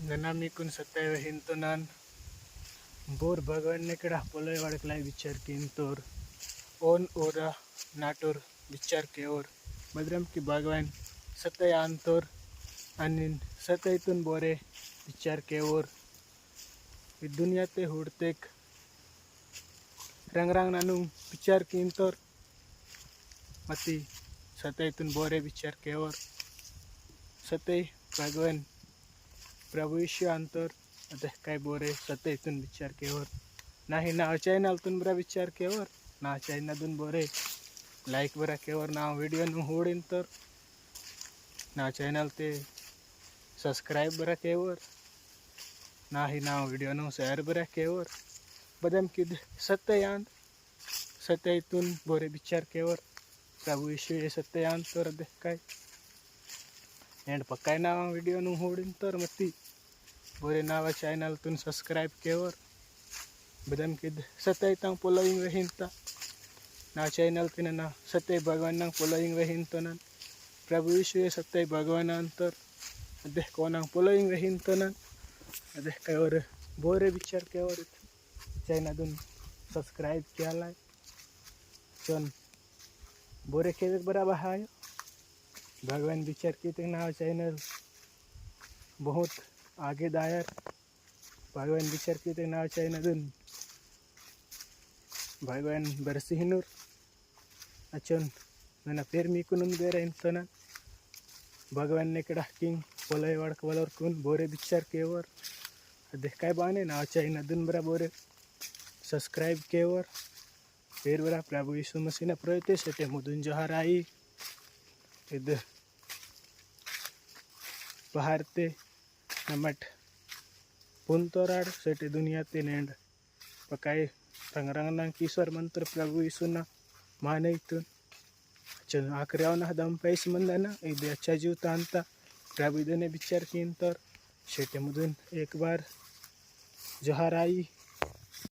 Nanamikun satay hintunan bor bagawan nekada polai wadklai bichar kintor on ora natur bichar keor badram ki bagawan satay antor anin satay tun bore bichar keor dunia te hurtek rang rang nanung bichar kintor mati satay tun bore bichar keor satay bagawan प्रभु यीशु अंतर अतः काय बोरे सत्य तुन विचार केवर नाही ना channel तुन बरा विचार केवर ना चैनल तुन बोरे लाइक बरा केवर ना वीडियो नु होडिन तर ना चैनल ते सब्सक्राइब बरा केवर नाही ना वीडियो नु शेअर बरा केवर बदम किद सत्य तुन बोरे विचार केवर प्रभु यीशु ये सत्य अंतर अतः काय एंड पक्का ना वीडियो नु होडिन तर मती बोरे नावा चैनल तुन सब्सक्राइब केवर बदम किद सत्य तंग फॉलोइंग वहिंता ना चैनल तिन ना सत्य भगवान नंग फॉलोइंग वहिंतोनन प्रभु यीशु ये सत्य भगवान अंतर अदे कोनंग फॉलोइंग वहिंतोनन अदे केवर बोरे विचार केवर चैनल तुन सब्सक्राइब केलाय चन बोरे केवे बराबर हाय भगवान विचार की ना चैनल बहुत आगे दायर भगवान विचार की ना चैनल भगवान बरसिहिनुर अचन नना पेर मीकुन बेरे इंतोना भगवान ने कड़ा किंग पोलय वाड़क वलर कुन बोरे विचार केवर देख काय बाने ना चैनल बरा बोरे सब्सक्राइब केवर पेर बरा प्रभु यीशु मसीह ने प्रयते सेटे मुदुन जहार आई इद भारते नमट पुंतोराड सेटे दुनिया ते नेंड पकाय रंग ईश्वर मंत्र प्रभु यीशु ना माने इतुन चल आखिर ना दम पैस मंदना इदे अच्छा जीवता अंता प्रभु इदने विचार की तर सेटे मुदुन एक बार जहार आई